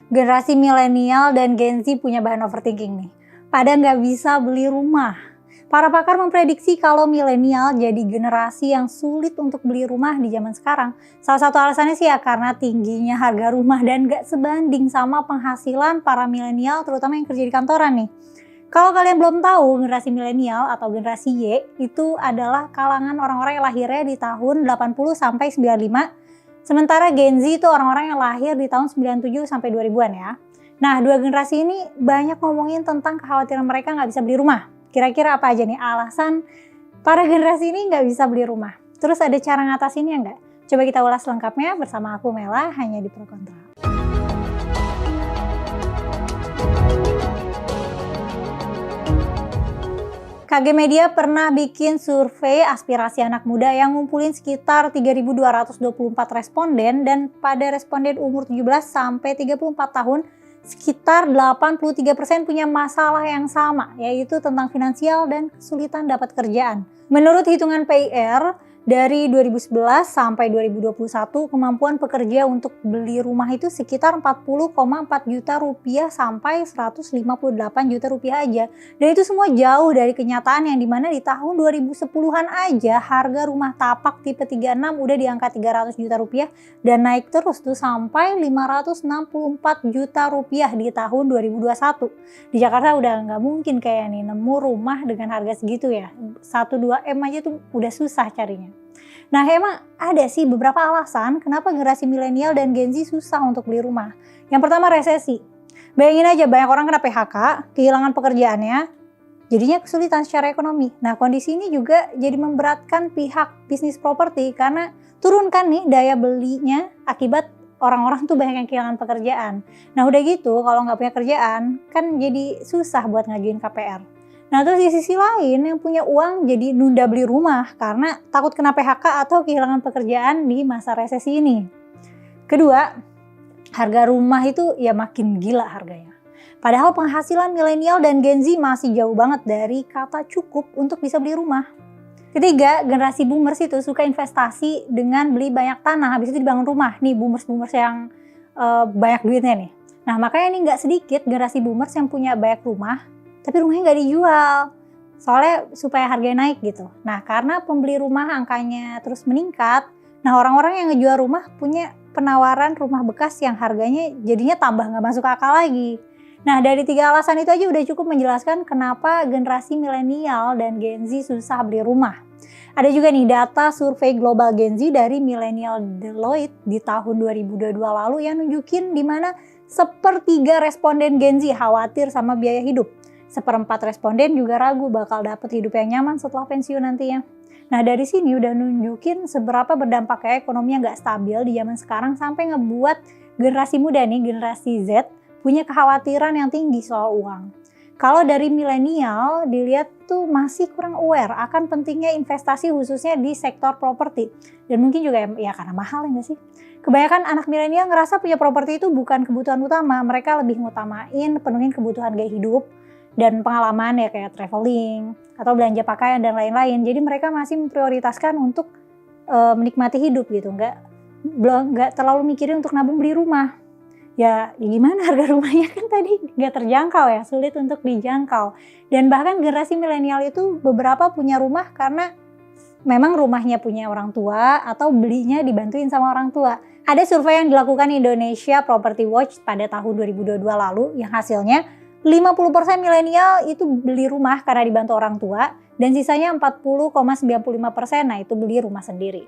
Generasi milenial dan Gen Z punya bahan overthinking nih. Pada nggak bisa beli rumah. Para pakar memprediksi kalau milenial jadi generasi yang sulit untuk beli rumah di zaman sekarang. Salah satu alasannya sih ya karena tingginya harga rumah dan nggak sebanding sama penghasilan para milenial terutama yang kerja di kantoran nih. Kalau kalian belum tahu, generasi milenial atau generasi Y itu adalah kalangan orang-orang yang lahirnya di tahun 80 sampai 95. Sementara Gen Z itu orang-orang yang lahir di tahun 97 sampai 2000-an ya. Nah, dua generasi ini banyak ngomongin tentang kekhawatiran mereka nggak bisa beli rumah. Kira-kira apa aja nih alasan para generasi ini nggak bisa beli rumah? Terus ada cara ngatasinnya nggak? Coba kita ulas lengkapnya bersama aku Mela, hanya di Pro Kontra. KG Media pernah bikin survei aspirasi anak muda yang ngumpulin sekitar 3.224 responden dan pada responden umur 17 sampai 34 tahun sekitar 83% punya masalah yang sama, yaitu tentang finansial dan kesulitan dapat kerjaan. Menurut hitungan PIR, dari 2011 sampai 2021 kemampuan pekerja untuk beli rumah itu sekitar 40,4 juta rupiah sampai 158 juta rupiah aja. Dan itu semua jauh dari kenyataan yang dimana di tahun 2010-an aja harga rumah tapak tipe 36 udah di angka 300 juta rupiah dan naik terus tuh sampai 564 juta rupiah di tahun 2021. Di Jakarta udah nggak mungkin kayak nih nemu rumah dengan harga segitu ya. 1-2 M aja tuh udah susah carinya. Nah, emang ada sih beberapa alasan kenapa generasi milenial dan Gen Z susah untuk beli rumah. Yang pertama resesi. Bayangin aja banyak orang kena PHK, kehilangan pekerjaannya, jadinya kesulitan secara ekonomi. Nah, kondisi ini juga jadi memberatkan pihak bisnis properti karena turunkan nih daya belinya akibat orang-orang tuh banyak yang kehilangan pekerjaan. Nah, udah gitu kalau nggak punya kerjaan kan jadi susah buat ngajuin KPR. Nah, terus di sisi lain yang punya uang jadi nunda beli rumah karena takut kena PHK atau kehilangan pekerjaan di masa resesi ini. Kedua, harga rumah itu ya makin gila harganya. Padahal penghasilan milenial dan Gen Z masih jauh banget dari kata cukup untuk bisa beli rumah. Ketiga, generasi boomers itu suka investasi dengan beli banyak tanah, habis itu dibangun rumah. Nih boomers yang banyak duitnya nih. Nah, makanya ini nggak sedikit generasi boomers yang punya banyak rumah, tapi rumahnya nggak dijual, soalnya supaya harganya naik gitu. Nah, karena pembeli rumah angkanya terus meningkat, nah orang-orang yang ngejual rumah punya penawaran rumah bekas yang harganya jadinya tambah nggak masuk akal lagi. Nah, dari 3 alasan itu aja udah cukup menjelaskan kenapa generasi milenial dan Gen Z susah beli rumah. Ada juga nih data survei global Gen Z dari Millennial Deloitte di tahun 2022 lalu yang nunjukin di mana 1/3 responden Gen Z khawatir sama biaya hidup. 1/4 responden juga ragu bakal dapet hidup yang nyaman setelah pensiun nantinya. Nah, dari sini udah nunjukin seberapa berdampaknya ekonomi yang gak stabil di zaman sekarang sampai ngebuat generasi muda nih, generasi Z, punya kekhawatiran yang tinggi soal uang. Kalau dari milenial dilihat tuh masih kurang aware akan pentingnya investasi khususnya di sektor properti. Dan mungkin juga ya karena mahal ya gak sih? Kebanyakan anak milenial ngerasa punya properti itu bukan kebutuhan utama. Mereka lebih ngutamain penuhin kebutuhan gaya hidup dan pengalaman ya kayak traveling atau belanja pakaian dan lain-lain. Jadi mereka masih memprioritaskan untuk menikmati hidup gitu, nggak terlalu mikirin untuk nabung beli rumah. Ya gimana harga rumahnya kan tadi nggak terjangkau ya, sulit untuk dijangkau. Dan bahkan generasi milenial itu beberapa punya rumah karena memang rumahnya punya orang tua atau belinya dibantuin sama orang tua. Ada survei yang dilakukan Indonesia Property Watch pada tahun 2022 lalu yang hasilnya 50% milenial itu beli rumah karena dibantu orang tua dan sisanya 40,95% nah itu beli rumah sendiri.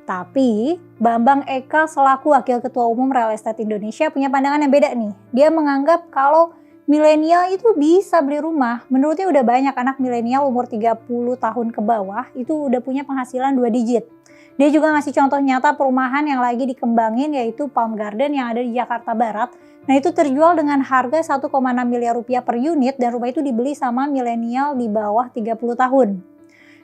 Tapi Bambang Eka selaku Wakil Ketua Umum Real Estate Indonesia punya pandangan yang beda nih. Dia menganggap kalau milenial itu bisa beli rumah. Menurutnya udah banyak anak milenial umur 30 tahun ke bawah itu udah punya penghasilan 2 digit. Dia juga ngasih contoh nyata perumahan yang lagi dikembangin yaitu Palm Garden yang ada di Jakarta Barat. Nah itu terjual dengan harga 1,6 miliar rupiah per unit dan rumah itu dibeli sama milenial di bawah 30 tahun.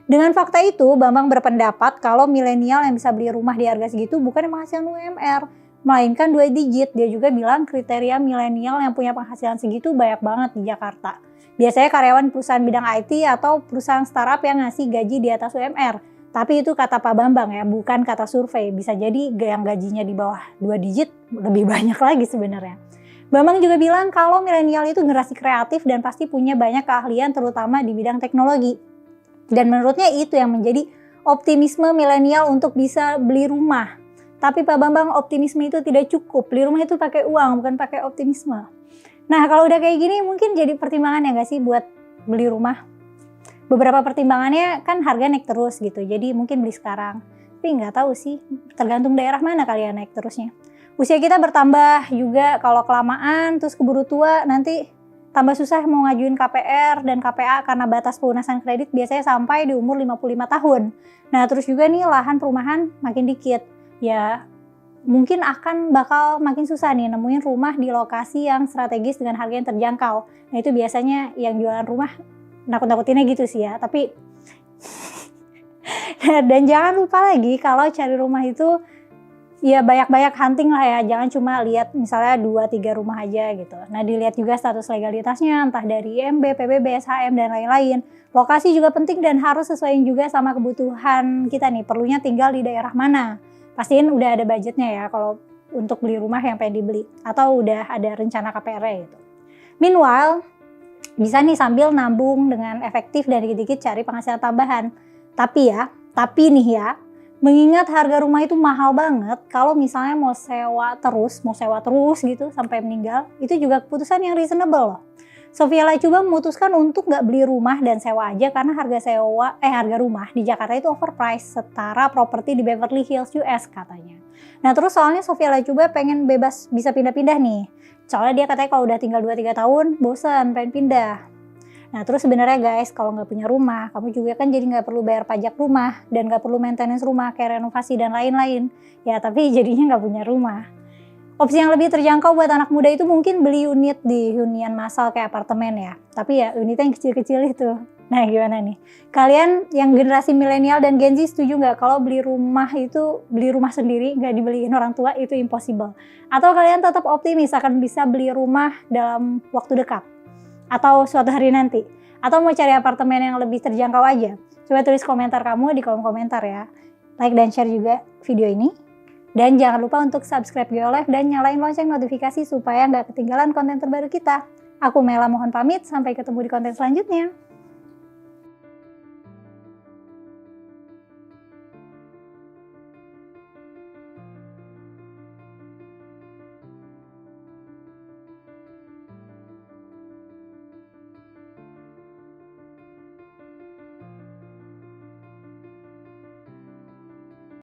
Dengan fakta itu, Bambang berpendapat kalau milenial yang bisa beli rumah di harga segitu bukan penghasilan UMR, melainkan 2 digit. Dia juga bilang kriteria milenial yang punya penghasilan segitu banyak banget di Jakarta. Biasanya karyawan perusahaan bidang IT atau perusahaan startup yang ngasih gaji di atas UMR. Tapi itu kata Pak Bambang ya, bukan kata survei. Bisa jadi yang gajinya di bawah 2 digit lebih banyak lagi sebenarnya. Bambang juga bilang kalau milenial itu generasi kreatif dan pasti punya banyak keahlian terutama di bidang teknologi. Dan menurutnya itu yang menjadi optimisme milenial untuk bisa beli rumah. Tapi Pak Bambang, optimisme itu tidak cukup. Beli rumah itu pakai uang, bukan pakai optimisme. Nah, kalau udah kayak gini mungkin jadi pertimbangan ya nggak sih buat beli rumah? Beberapa pertimbangannya kan harga naik terus gitu, jadi mungkin beli sekarang. Tapi nggak tahu sih, tergantung daerah mana kalian naik terusnya. Usia kita bertambah juga, kalau kelamaan terus keburu tua nanti tambah susah mau ngajuin KPR dan KPA karena batas pelunasan kredit biasanya sampai di umur 55 tahun. Nah terus juga nih lahan perumahan makin dikit. Ya mungkin bakal makin susah nih nemuin rumah di lokasi yang strategis dengan harga yang terjangkau. Nah itu biasanya yang jualan rumah nakut-nakutinnya gitu sih ya. Tapi dan jangan lupa lagi kalau cari rumah itu ya banyak-banyak hunting lah ya, jangan cuma lihat misalnya 2-3 rumah aja gitu. Nah dilihat juga status legalitasnya, entah dari IMB, PBB, SHM, dan lain-lain. Lokasi juga penting dan harus sesuaiin juga sama kebutuhan kita nih, perlunya tinggal di daerah mana. Pastiin udah ada budgetnya ya kalau untuk beli rumah yang pengen dibeli, atau udah ada rencana KPR gitu. Meanwhile, bisa nih sambil nabung dengan efektif dan dikit-dikit cari penghasilan tambahan. Tapi nih ya, mengingat harga rumah itu mahal banget, kalau misalnya mau sewa terus gitu sampai meninggal, itu juga keputusan yang reasonable loh. Sophia Latjuba memutuskan untuk nggak beli rumah dan sewa aja karena harga rumah di Jakarta itu overpriced setara properti di Beverly Hills US katanya. Nah terus soalnya Sophia Latjuba pengen bebas bisa pindah-pindah nih. Soalnya dia katanya kalau udah tinggal 2-3 tahun bosan pengen pindah. Nah terus sebenarnya guys, kalau nggak punya rumah, kamu juga kan jadi nggak perlu bayar pajak rumah dan nggak perlu maintenance rumah kayak renovasi dan lain-lain. Ya tapi jadinya nggak punya rumah. Opsi yang lebih terjangkau buat anak muda itu mungkin beli unit di hunian massal kayak apartemen ya. Tapi ya unitnya yang kecil-kecil itu. Nah gimana nih? Kalian yang generasi milenial dan Gen Z setuju nggak kalau beli rumah sendiri nggak dibeliin orang tua itu impossible? Atau kalian tetap optimis akan bisa beli rumah dalam waktu dekat? Atau suatu hari nanti? Atau mau cari apartemen yang lebih terjangkau aja? Coba tulis komentar kamu di kolom komentar ya. Like dan share juga video ini. Dan jangan lupa untuk subscribe GeoLive dan nyalain lonceng notifikasi supaya nggak ketinggalan konten terbaru kita. Aku Mela mohon pamit, sampai ketemu di konten selanjutnya.